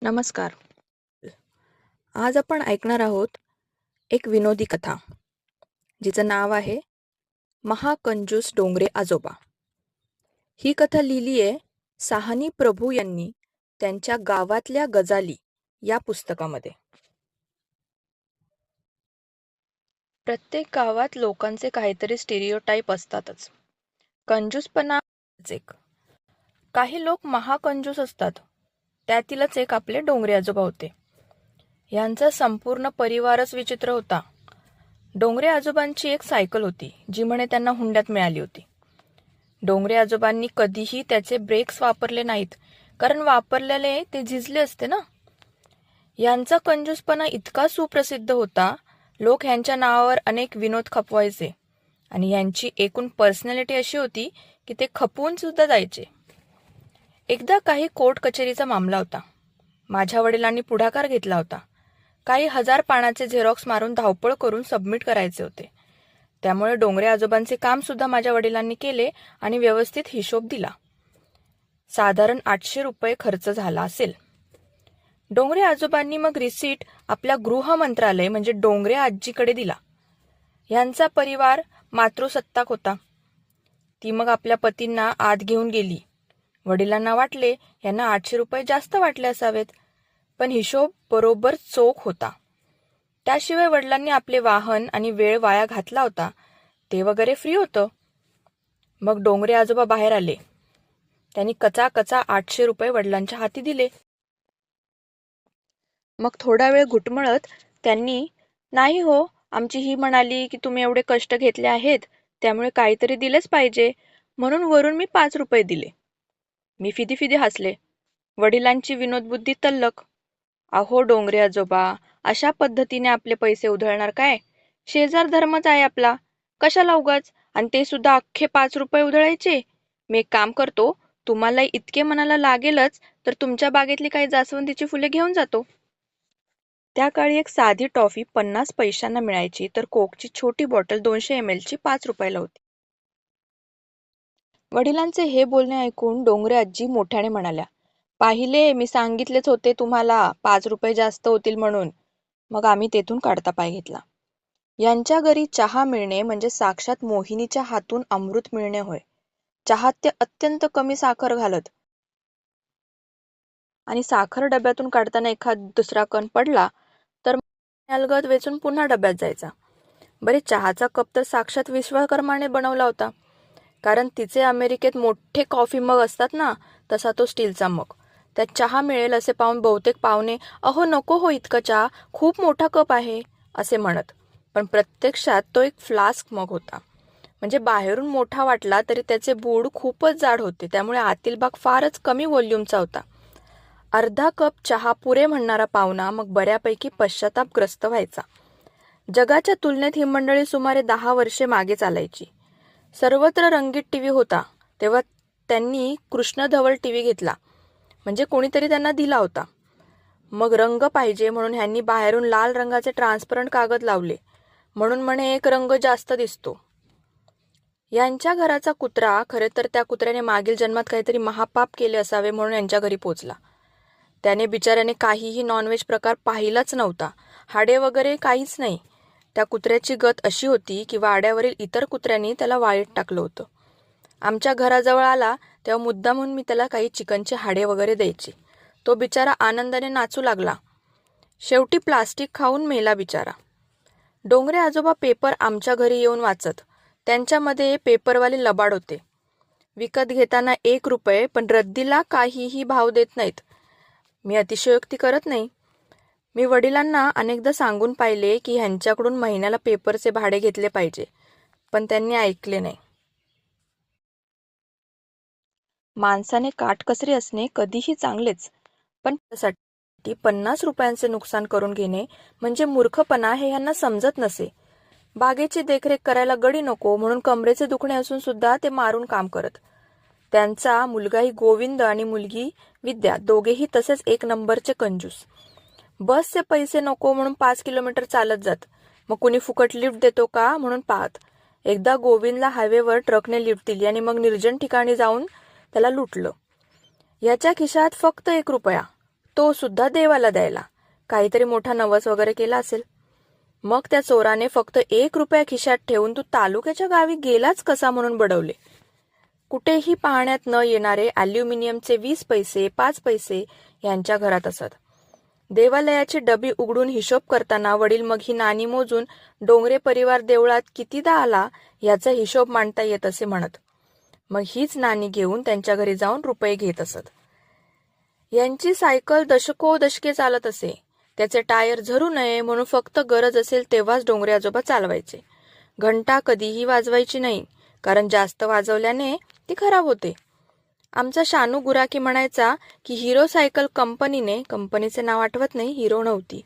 नमस्कार. आज आपण ऐकणार आहोत एक विनोदी कथा, जिचं नाव आहे महाकंजूस डोंगरे आजोबा. ही कथा लिहिली आहे साहनी प्रभू यांनी त्यांच्या गावातल्या गजाली या पुस्तकामध्ये. प्रत्येक गावात लोकांचे काहीतरी स्टिरियोटाईप असतातच. कंजूसपणा एक. काही लोक महाकंजूस असतात. त्यातीलच एक आपले डोंगरे आजोबा होते. यांचा संपूर्ण परिवारच विचित्र होता. डोंगरे आजोबांची एक सायकल होती, जी म्हणे त्यांना हुंड्यात मिळाली होती. डोंगरे आजोबांनी कधीही त्याचे ब्रेक्स वापरले नाहीत, कारण वापरलेले ते झिजले असते ना. यांचा कंजूसपणा इतका सुप्रसिद्ध होता, लोक यांच्या नावावर अनेक विनोद खपवायचे आणि यांची एकूण पर्सनॅलिटी अशी होती की ते खपवून सुद्धा जायचे. एकदा काही कोर्ट कचेरीचा मामला होता. माझ्या वडिलांनी पुढाकार घेतला होता. काही 1000 पानाचे झेरॉक्स मारून धावपळ करून सबमिट करायचे होते. त्यामुळे डोंगरे आजोबांचे काम सुद्धा माझ्या वडिलांनी केले आणि व्यवस्थित हिशोब दिला. साधारण 800 रुपये खर्च झाला असेल. डोंगरे आजोबांनी मग रिसीट आपल्या गृह मंत्रालय म्हणजे डोंगरे आजीकडे दिला. यांचा परिवार मातृसत्ताक होता. ती मग आपल्या पतींना आत घेऊन गेली. वडिलांना वाटले यांना 800 रुपये जास्त वाटले असावेत, पण हिशोब बरोबर चोख होता. त्याशिवाय वडिलांनी आपले वाहन आणि वेळ वाया घातला होता, ते वगैरे फ्री होतं. मग डोंगरे आजोबा बाहेर आले. त्यांनी कचा 800 रुपये वडिलांच्या हाती दिले. मग थोडा वेळ घुटमळत त्यांनी, नाही हो, आमची ही म्हणाली की तुम्ही एवढे कष्ट घेतले आहेत, त्यामुळे काहीतरी दिलेच पाहिजे, म्हणून वरून मी 5 रुपये दिले. मी फिदी हसले. वडिलांची विनोदबुद्धी तल्लख. अहो डोंगरे आजोबा, अशा पद्धतीने आपले पैसे उधळणार काय? शेजार धर्मच आहे आपला, कशाला उगाच, आणि ते सुद्धा अख्खे 5 रुपये उधळायचे. मी एक काम करतो, तुम्हाला इतके मनाला लागेलच तर तुमच्या बागेतली काही जास्वंदीची फुले घेऊन जातो. त्या काळी एक साधी टॉफी 50 पैशांना मिळायची, तर कोकची छोटी बॉटल 200 ml ची 5 रुपयाला होती. वडिलांचे हे बोलणे ऐकून डोंगरे आजी मोठ्याने म्हणाल्या, पाहिले, मी सांगितलेच होते तुम्हाला 5 रुपये जास्त होतील म्हणून. मग आम्ही तेथून काढता पाय घेतला. यांच्या घरी चहा मिळणे म्हणजे साक्षात मोहिनीच्या हातून अमृत मिळणे होय. चहात ते अत्यंत कमी साखर घालत आणि साखर डब्यातून काढताना एखाद दुसरा कण पडला तर अलगद वेचून पुन्हा डब्यात जायचा. बरे, चहाचा कप तर साक्षात विश्वकर्माने बनवला होता, कारण तिचे अमेरिकेत मोठे कॉफी मग असतात ना, तसा तो स्टीलचा मग. त्यात चहा मिळेल असे पाहून बहुतेक पाहुणे, अहो नको हो इतका चहा, खूप मोठा कप आहे, असे म्हणत. पण प्रत्यक्षात तो एक फ्लास्क मग होता. म्हणजे बाहेरून मोठा वाटला तरी त्याचे बूड खूपच जाड होते, त्यामुळे आतील भाग फारच कमी व्हॉल्यूमचा होता. अर्धा कप चहा पुरे म्हणणारा पाहुणा मग बऱ्यापैकी पश्चातापग्रस्त व्हायचा. जगाच्या तुलनेत ही मंडळी सुमारे 10 वर्षे मागे चालायची. सर्वत्र रंगीत टीव्ही होता, तेव्हा त्यांनी कृष्णधवल टीव्ही घेतला, म्हणजे कोणीतरी त्यांना दिला होता. मग रंग पाहिजे म्हणून ह्यांनी बाहेरून लाल रंगाचे ट्रान्सपरंट कागद लावले, म्हणून म्हणे एक रंग जास्त दिसतो. यांच्या घराचा कुत्रा, खरे तर त्या कुत्र्याने मागील जन्मात काहीतरी महापाप केले असावे म्हणून यांच्या घरी पोचला. त्याने बिचाऱ्याने काहीही नॉनव्हेज प्रकार पाहिलाच नव्हता, हाडे वगैरे काहीच नाही. त्या कुत्र्याची गत अशी होती की वाड्यावरील इतर कुत्र्यांनी त्याला वाळीत टाकलं होतं. आमच्या घराजवळ आला तेव्हा मुद्दामहून मी त्याला काही चिकनचे हाडे वगैरे द्यायचे. तो बिचारा आनंदाने नाचू लागला. शेवटी प्लास्टिक खाऊन मेला बिचारा. डोंगरे आजोबा पेपर आमच्या घरी येऊन वाचत. त्यांच्यामध्ये पेपरवाले लबाड होते. विकत घेताना 1 रुपये, पण रद्दीला काहीही भाव देत नाहीत. मी अतिशयोक्ती करत नाही. मी वडिलांना अनेकदा सांगून पाहिले की ह्यांच्याकडून महिन्याला पेपरचे भाडे घेतले पाहिजे, पण त्यांनी ऐकले नाही. माणसाने काटकसरी असणे कधीही चांगलेच, पण त्यासाठी 50 रुपयांचे नुकसान करून घेणे म्हणजे मूर्खपणा हे ह्यांना समजत नसे. बागेची देखरेख करायला गडी नको म्हणून कमरेचे दुखणे असून सुद्धा ते मारून काम करत. त्यांचा मुलगाही गोविंद आणि मुलगी विद्या दोघेही तसेच 1 नंबरचे कंजूस. बसचे पैसे नको म्हणून 5 किलोमीटर चालत जात. मग कुणी फुकट लिफ्ट देतो का म्हणून पाहत. एकदा गोविंदला हायवेवर ट्रकने लिफ्ट दिली आणि मग निर्जन ठिकाणी जाऊन त्याला लुटलं. याच्या खिशात फक्त 1 रुपया. तो सुद्धा देवाला द्यायला. काहीतरी मोठा नवस वगैरे केला असेल. मग त्या चोराने फक्त 1 रुपया खिशात ठेवून तू तालुक्याच्या गावी गेलाच कसा म्हणून बडवले. कुठेही पाहण्यात न येणारे ॲल्युमिनियमचे 20 पैसे 5 पैसे यांच्या घरात असत. देवालयाची डबी उघडून हिशोब करताना वडील मग ही नाणी मोजून डोंगरे परिवार देवळात कितीदा आला याचा हिशोब मांडता येत असे म्हणत. मग हीच नाणी घेऊन त्यांच्या घरी जाऊन रुपये घेत असत. यांची सायकल दशके चालत असे. त्याचे टायर झरू नये म्हणून फक्त गरज असेल तेव्हाच डोंगरे आजोबा चालवायचे. घंटा कधीही वाजवायची नाही, कारण जास्त वाजवल्याने ती खराब होते. आमचा शानू गुराखी म्हणायचा की हिरो सायकल कंपनीचे नाव आठवत नाही, हिरो नव्हती.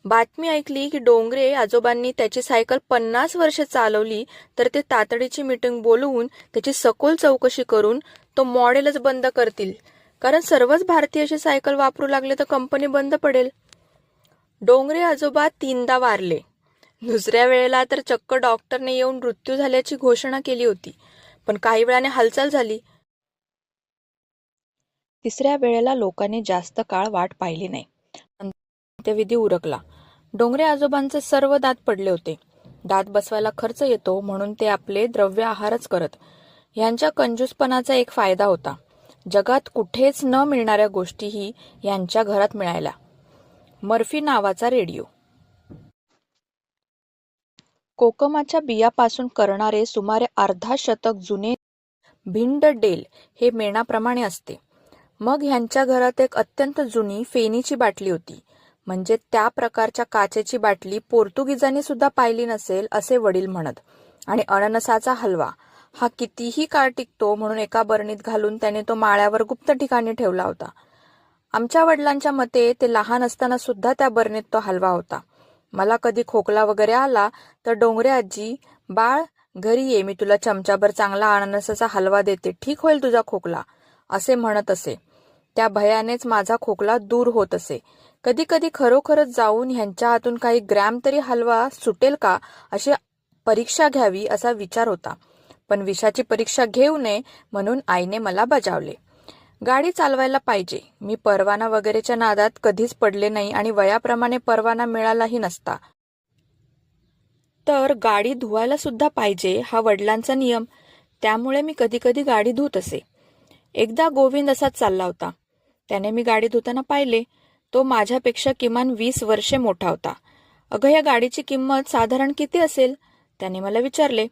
बातमी ऐकली की डोंगरे आजोबांनी त्याची सायकल 50 वर्षे चालवली तर ते तातडीची मीटिंग बोलवून त्याची सखोल चौकशी करून तो मॉडेलच बंद करतील, कारण सर्वच भारतीय अशी सायकल वापरू लागले तर कंपनी बंद पडेल. डोंगरे आजोबा 3दा वारले. दुसऱ्या वेळेला तर चक्क डॉक्टरने येऊन मृत्यू झाल्याची घोषणा केली होती, पण काही वेळाने हालचाल झाली. तिसऱ्या वेळेला लोकांनी जास्त काळ वाट पाहिली नाही. अंत्यविधी उरकला. डोंगरे आजोबांचे सर्व दात पडले होते. दात बसवायला खर्च येतो म्हणून ते आपले द्रव्य आहारच करत. यांच्या कंजूसपणाचा एक फायदा होता. जगात कुठेच न मिळणाऱ्या गोष्टीही यांच्या घरात मिळायला. मर्फी नावाचा रेडिओ. कोकमाच्या बियापासून करणारे सुमारे अर्धा शतक जुने भिंड डेल हे मेणाप्रमाणे असते. मग ह्यांच्या घरात एक अत्यंत जुनी फेनीची बाटली होती. म्हणजे त्या प्रकारच्या काचेची बाटली पोर्तुगीजांनी सुद्धा पाहिली नसेल असे वडील म्हणत. आणि अननसाचा हलवा हा कितीही काळ टिकतो म्हणून एका बरणीत घालून त्याने तो माळ्यावर गुप्त ठिकाणी ठेवला होता. आमच्या वडिलांच्या मते ते लहान असताना सुद्धा त्या बरणीत तो हलवा होता. मला कधी खोकला वगैरे आला तर डोंगरे आजी, बाळ घरी ये, मी तुला चमचाभर चांगला अननसाचा हलवा देते, ठीक होईल तुझा खोकला, असे म्हणत असे. त्या भयानेच माझा खोकला दूर होत असे. कधी कधी खरोखरच जाऊन ह्यांच्या हातून काही ग्रॅम तरी हलवा सुटेल का अशी परीक्षा घ्यावी असा विचार होता. पण विषाची परीक्षा घेऊ नये म्हणून आईने मला बजावले. गाडी चालवायला पाहिजे. मी परवाना वगैरेच्या नादात कधीच पडले नाही आणि वयाप्रमाणे परवाना मिळालाही नसता. तर गाडी धुवायला सुद्धा पाहिजे हा वडिलांचा नियम. त्यामुळे मी कधी कधी गाडी धुत असे. एकदा गोविंद असाच चालला होता. त्याने मी गाडी धुताना पाहिले. तो माझ्यापेक्षा किमान 20 वर्षे मोठा होता. अगं, या गाडीची किंमत साधारण किती असेल? त्याने मला विचारले.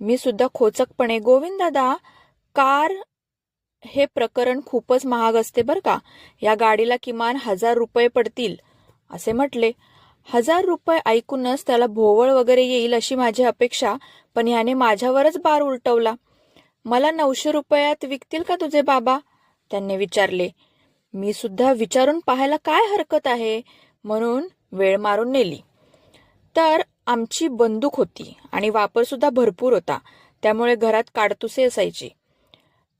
मी सुद्धा खोचकपणे, गोविंद दादा, कार हे प्रकरण खूपच महाग असते बरं का, या गाडीला किमान 1000 रुपये पडतील असे म्हटले. 1000 रुपये ऐकूनच त्याला भोवळ वगैरे येईल अशी माझी अपेक्षा, पण ह्याने माझ्यावरच बार उलटवला. मला 900 रुपयात विकतील का तुझे बाबा? त्यांनी विचारले. मी सुद्धा विचारून पाहायला काय हरकत आहे म्हणून वेळ मारून नेली. तर आमची बंदूक होती आणि वापर सुद्धा भरपूर होता, त्यामुळे घरात काडतुसे असायची.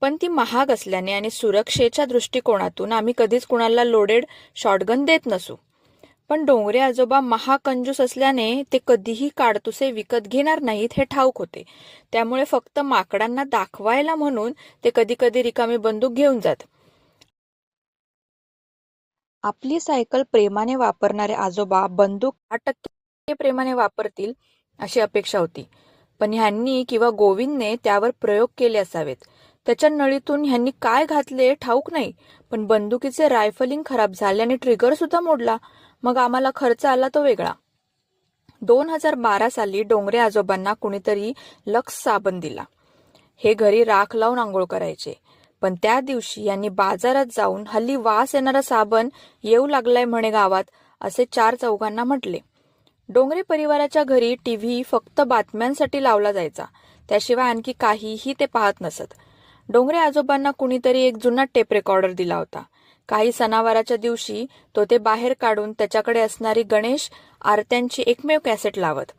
पण ती महाग असल्याने आणि सुरक्षेच्या दृष्टिकोनातून आम्ही कधीच कुणाला लोडेड शॉटगन देत नसू. पण डोंगरे आजोबा महाकंजूस असल्याने ते कधीही काडतुसे विकत घेणार नाहीत हे ठाऊक होते. त्यामुळे फक्त माकडांना दाखवायला म्हणून ते कधी कधी रिकामी बंदूक घेऊन जात. आपली सायकल प्रेमाने वापरणारे आजोबा बंदूक 8% प्रेमाने वापरतील अशी अपेक्षा होती. पण ह्यांनी किंवा गोविंदने त्यावर प्रयोग केले असावेत. त्याच्या नळीतून ह्यांनी काय घातले ठाऊक नाही, पण बंदुकीचे रायफलिंग खराब झाले आणि ट्रिगर सुद्धा मोडला. मग आम्हाला खर्च आला तो वेगळा. 2012 साली डोंगरे आजोबांना कुणीतरी लक्स साबण दिला. हे घरी राख लावून आंघोळ करायचे. पण त्या दिवशी यांनी बाजारात जाऊन हल्ली वास येणारा साबण येऊ लागलाय म्हणे गावात असे 4-4 म्हटले. डोंगरे परिवाराच्या घरी टीव्ही फक्त बातम्यांसाठी लावला जायचा, त्याशिवाय आणखी काहीही ते पाहत नसत. डोंगरे आजोबांना कुणीतरी एक जुना टेप रेकॉर्डर दिला होता. काही सणावाराच्या दिवशी तो ते बाहेर काढून त्याच्याकडे असणारी गणेश आरत्यांची एकमेव कॅसेट लावत.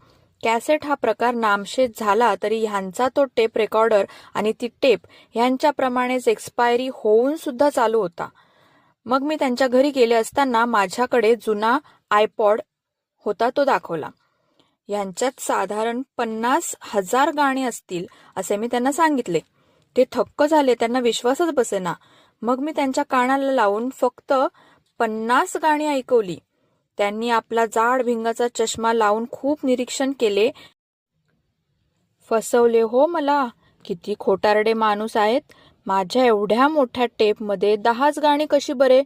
कॅसेट हा प्रकार नामशेष झाला तरी ह्यांचा तो टेप रेकॉर्डर आणि ती टेप ह्यांच्याप्रमाणेच एक्सपायरी होऊन सुद्धा चालू होता. मग मी त्यांच्या घरी गेले असताना माझ्याकडे जुना आयपॉड होता, तो दाखवला. यांच्यात साधारण 50,000 गाणी असतील असे मी त्यांना सांगितले. ते थक्क झाले, त्यांना विश्वासच बसेना. मग मी त्यांच्या कानाला लावून फक्त 50 गाणी ऐकवली. त्यांनी आपला जाड भिंगाचा चष्मा लावून खूप निरीक्षण केले. फसवले हो मला. किती खोटारडे माणूस आहेत. माझ्या एवढ्या मोठ्या टेपमध्ये 10च गाणी कशी बरे?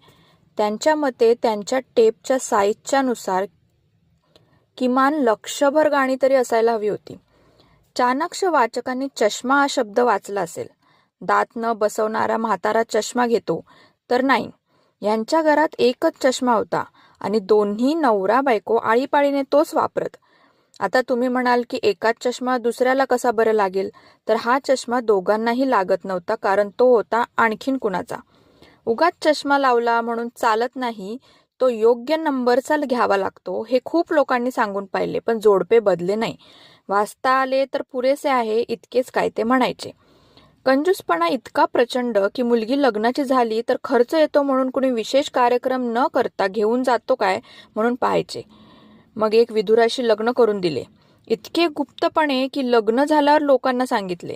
त्यांच्या मते त्यांच्या टेपच्या साईजच्या नुसार किमान लक्षभर गाणी तरी असायला हवी होती. चाणाक्ष वाचकांनी चष्मा हा शब्द वाचला असेल. दात न बसवणारा म्हातारा चष्मा घेतो तर नाही. यांच्या घरात एकच चष्मा होता आणि दोन्ही नवरा बायको आळीपाळीने तोच वापरत. आता तुम्ही म्हणाल की एकाच चष्मा दुसऱ्याला कसा बरं लागेल, तर हा चष्मा दोघांनाही लागत नव्हता, कारण तो होता आणखीन कुणाचा. उगाच चष्मा लावला म्हणून चालत नाही, तो योग्य नंबरचा घ्यावा लागतो. हे खूप लोकांनी सांगून पाहिले, पण जोडपे बदले नाही. वाचता आले तर पुरेसे आहे इतकेच काय ते म्हणायचे. कंजूसपणा इतका प्रचंड की मुलगी लग्नाची झाली तर खर्च येतो म्हणून कुणी विशेष कार्यक्रम न करता घेऊन जातो काय म्हणून पाहायचे. मग एक विधुराशी लग्न करून दिले, इतके गुप्तपणे की लग्न झाल्यावर लोकांना सांगितले.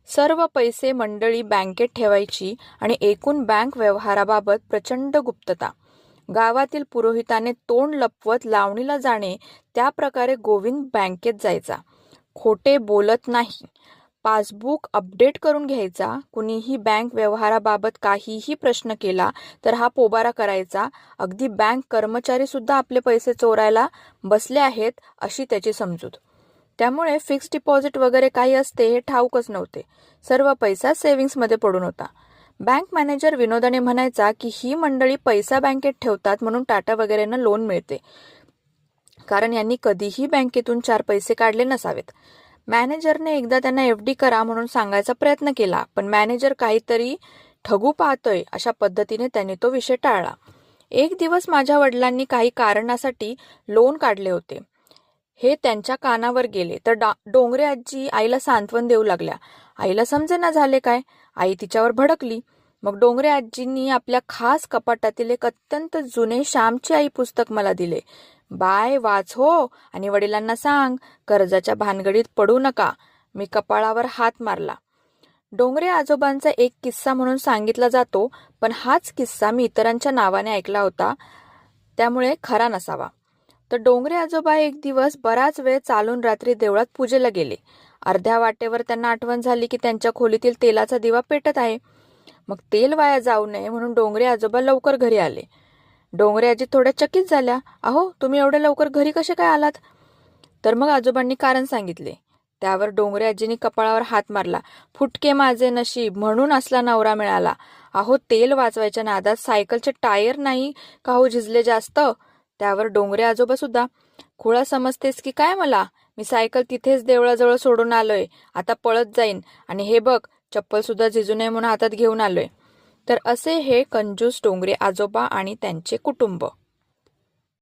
सर्व पैसे मंडळी बँकेत ठेवायची आणि एकूण बँक व्यवहाराबाबत प्रचंड गुप्तता. गावातील पुरोहिताने तोंड लपवत लावणीला जाणे, त्या प्रकारे गोविंद बँकेत जायचा. खोटे बोलत नाही. पासबुक अपडेट करून घ्यायचा. कुणीही बँक व्यवहाराबाबत काहीही प्रश्न केला तर हा पोबारा करायचा. अगदी बँक कर्मचारी सुद्धा आपले पैसे चोरायला बसले आहेत अशी त्याची समजूत. त्यामुळे फिक्स्ड डिपॉझिट वगैरे काही असते हे ठाऊकच नव्हते. सर्व पैसा सेव्हिंग्समध्ये पडून होता. बँक मॅनेजर विनोदाने म्हणायचा की ही मंडळी पैसा बँकेत ठेवतात म्हणून टाटा वगैरेंना लोन मिळते, कारण यांनी कधीही बँकेतून 4 पैसे काढले नसावेत. मॅनेजरने एकदा त्यांना FD करा म्हणून सांगायचा प्रयत्न केला, पण मॅनेजर काहीतरी ठगू पाहतोय अशा पद्धतीने त्यांनी तो विषय टाळला. एक दिवस माझ्या वडिलांनी काही कारणासाठी लोन काढले होते हे त्यांच्या कानावर गेले तर डोंगरे आजी आईला सांत्वन देऊ लागल्या. आईला समजेना झाले काय. आई तिच्यावर भडकली. मग डोंगरे आजींनी आपल्या खास कपाटातील एक अत्यंत जुने श्यामची आई पुस्तक मला दिले. बाय वाच हो आणि वडिलांना सांग, कर्जाच्या भानगडीत पडू नका. मी कपाळावर हात मारला. डोंगरे आजोबांचा एक किस्सा म्हणून सांगितला जातो, पण हाच किस्सा मी इतरांच्या नावाने ऐकला होता, त्यामुळे खरा नसावा. तर डोंगरे आजोबा एक दिवस बराच वेळ चालून रात्री देवळात पूजेला गेले. अर्ध्या वाटेवर त्यांना आठवण झाली की त्यांच्या खोलीतील तेलाचा दिवा पेटत आहे. मग तेल वाया जाऊ नये म्हणून डोंगरे आजोबा लवकर घरी आले. डोंगरे आजी थोड्या चकित झाल्या. अहो, तुम्ही एवढ्या लवकर घरी कसे काय आलात? तर मग आजोबांनी कारण सांगितले. त्यावर डोंगरे आजींनी कपाळावर हात मारला. फुटके माझे नशीब, म्हणून असला नवरा मिळाला. अहो, तेल वाचवायच्या नादात सायकलचे टायर नाही का हो झिजले जास्त? त्यावर डोंगरे आजोबा सुद्धा. खुळा समजतेस की काय मला? मी सायकल तिथेच देवळाजवळ सोडून आलोय. आता पळत जाईन आणि हे बघ, चप्पल सुद्धा झिजू नये म्हणून हातात घेऊन आलोय. तर असे हे कंजूस डोंगरे आजोबा आणि त्यांचे कुटुंब.